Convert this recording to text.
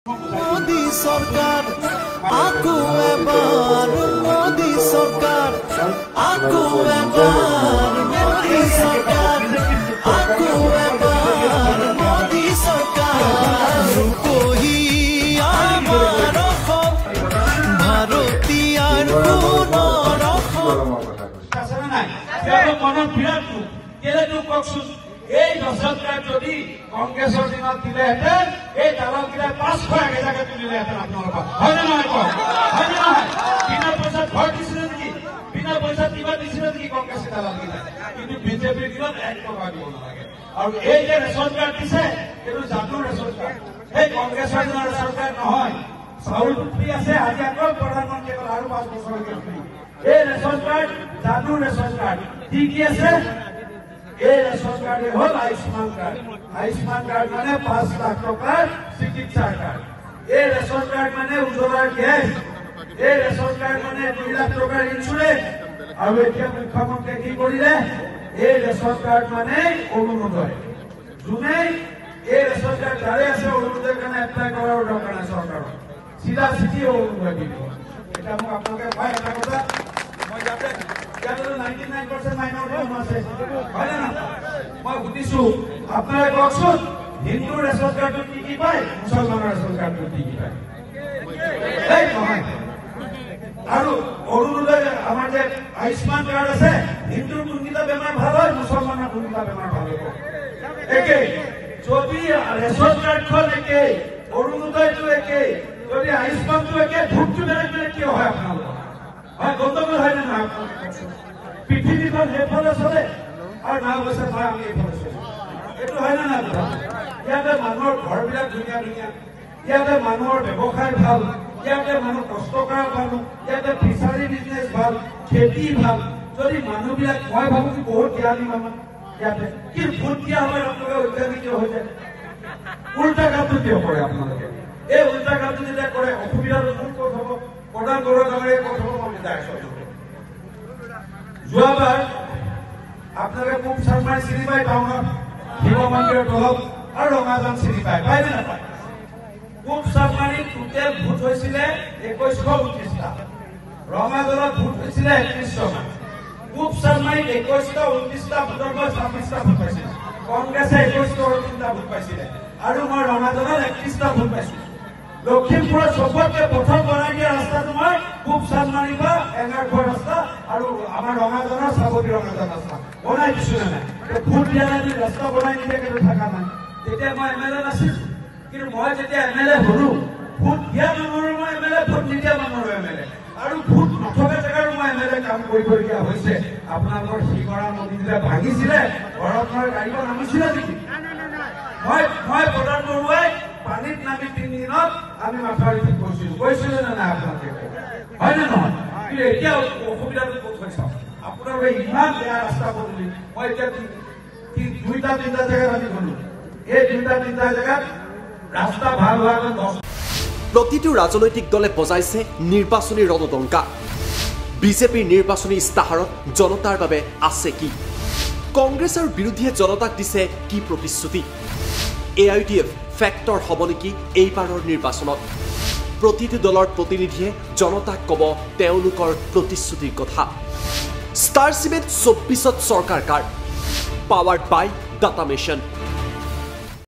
मोदी सरकार आकु एबार मोदी सरकार आकु एबार मोदी सरकार आकु एबार मोदी सरकार कोही आमार भारतीयार पुनर মনত বিৰাট কেলে কওকচোন এই দশকটা যদি কংগ্ৰেছৰ দিনত দিলেহেঁতেন এই দালালকেইটাই 500 একেজাকে তুলিলেহেঁতেন আপোনালোকক হয় নে নহয় কওক হয় নে নহয় বিনা পইচাত ঘৰ দিছিলে নেকি বিনা পইচাত কিবা দিছিলে নেকি কংগ্ৰেছে দালালকেইটাই কিন্তু বিজেপিৰ দিনত 1 টকা দিব নালাগে আৰু এই যে ৰেচন কাৰ্ড দিছে এইটো জাদুৰ ৰেচন কাৰ্ড এই কংগ্ৰেছৰ দিনৰ ৰেচন কাৰ্ড নহয় চাউল ফ্ৰী আছে আজি আকৌ প্ৰধানমন্ত্ৰীয়ে ক'লে আৰু 5 বছৰলৈকে ফ্ৰী এই ৰেচন কাৰ্ড জাদুৰ ৰেচন কাৰ্ড কি আছে এই ৰেচন কাৰ্ড হল আয়ুষ্মান কাৰ্ড মানে 5 লাখ টকাৰ চিকিৎসা কাৰ্ড এই ৰেচন কাৰ্ড মানে উজ্জ্বলাৰ গেছ এই ৰেচন কাৰ্ড মানে 2 লাখ টকাৰ ইঞ্চুৰেঞ্চ আৰু এতিয়া মুখ্যমন্ত্ৰীয়ে কি কৰিলে এই ৰেচন কাৰ্ড মানে অৰুণোদয় যোনে এই ৰেচন কাৰ্ড যাৰে আছে অৰুণোদয়ৰ কাৰণে এপ্লাই কৰাৰ দৰকাৰ নাই চৰকাৰৰ চিধা চিধি অৰুণোদয় দিব এটা মোক আপোনালোকে কয় এটা কথা মই যাতে 99% মাইনৰিটি আছে হয় না মই বুজিছো আপনাৰা কওকচোন হিন্দু ৰেচন কাৰ্ডত কি পায় মুছলমানৰ ৰেচন কাৰ্ডত কি পায় এই নহয় আৰু অৰুণোদয় আমাৰ যে আয়ুষ্মান কাৰ্ড আছে হিন্দুৰ কোনটা বেমাৰ ভাল হয় মুছলমানৰ কোনটা বেমাৰ ভাল হ'ব একে যদি ৰেচন কাৰ্ডখন একে অৰুণোদয়টো একে যদি আয়ুষ্মানটো একে ভোটটো বেলেগ বেলেগ কিয় হয় আপোনালোকৰ হয় গণ্ডগোল হয় না পৃথিৱীখন সেইফালে চলে আৰু না অৱশ্যে মই আমি এইফালে চলে এইটো হয় না ইয়াতে মানুহৰ ঘৰবিলাক ধুনীয়া ধুনীয়া ইয়াতে মানুহৰ ব্যৱসায় ভাল ইয়াতে মানুহ কষ্ট কৰা ভাল ইয়াতে ফিচাৰী বিজনেছ ভাল খেতি ভাল যদি মানুহবিলাক মই ভাবো কি বহুত জ্ঞানী মানুহ ইয়াতে কি ভোট দিয়া হয় আপোনালোকে অজ্ঞানিত হৈ যায় উল্টা কামটো কিয় কৰে আপোনালোকে এই উল্টা কামটো যেতিয়া কৰে অসুবিধাটো কোন ক'ত হ'ব প্ৰধান গৌৰৱৰে ক'ত হ'ব মই বুজাই আছো যোৱাবাৰ আপোনালোকে পূব শৰ্মাই চিনি পাই টাউনত শিৱ মন্দিৰৰ তলত আৰু ৰঙাজান চিনি পায় পায় নে নাপায় পূব শৰ্মাৰী টোটেল ভোট হৈছিলে 2129টা ৰঙাজানত ভোট হৈছিলে 31টা পূব শৰ্মাৰী 21টা 29টা ভোটৰ পৰা 26টা ভোট পাইছিল কংগ্ৰেছে 21টা ভোট পাইছিলে আৰু মই ৰঙাজানত 31টা ভোট পাইছো লখিমপুৰত সবতকে প্ৰথম বনাই দিয়া ৰাস্তাটো মই পূব শৰ্মাৰী পৰা এঙাৰখোৱা ৰাস্তা আৰু আমাৰ ৰঙাজানৰ চাবতী ৰঙাজান ৰাস্তা বনাই দিছো নাই ভোট দিয়া নাই ৰাস্তা বনাই নিদিয়াকে থকা নাই তেতিয়া মই এমএলএ নাছিল কিন্তু মই যেতিয়া এমএলএ হলো ভোট দিয়া মানুহৰ মই এমএলএ ভোট নিদিয়া মানুহৰ এমএলএ আৰু ভোট নথকা জেগাৰো মই এমএলএ কাম কৰিবলগীয়া হৈছে আপোনালোকৰ শিগৰা নদী যেতিয়া ভাঙিছিলে ঘৰখনৰ গাড়ীখন নামিছিলে নেকি মই প্ৰধান বৰুৱাই পানীত নামি 3 দিনত আমি মাথাউৰি ঠিক কৈছিলো নে নাই আপোনালোকে হয় নে নহয় কিন্তু এতিয়া অসুবিধাটো ক'ত হৈছে আপোনাৰ ইমান বেয়া ৰাস্তা পদূলি মই এতিয়া 2টা 3টা জেগাত আমি গলো এই 2টা 3টা জেগাত ৰাস্তা ভাল হোৱাৰ 10 প্ৰতিটো ৰাজনৈতিক দলে বজাইছে নিৰ্বাচনী ৰণদংকা বিজেপিৰ নিৰ্বাচনী ইস্তাহাৰত জনতাৰ বাবে আছে কি কংগ্ৰেছৰ বিৰুদ্ধে জনতাক দিছে কি প্ৰতিশ্ৰুতি AIUDF ফেক্টৰ হ'ব নেকি এইবাৰৰ নিৰ্বাচনত প্ৰতিটো দলৰ প্ৰতিনিধিয়ে জনতাক ক'ব তেওঁলোকৰ প্ৰতিশ্ৰুতিৰ কথা ষ্টাৰ চিমেণ্ট 24ত চৰকাৰ কাৰ পাৱাৰ্ড বাই ডাটা মেচিন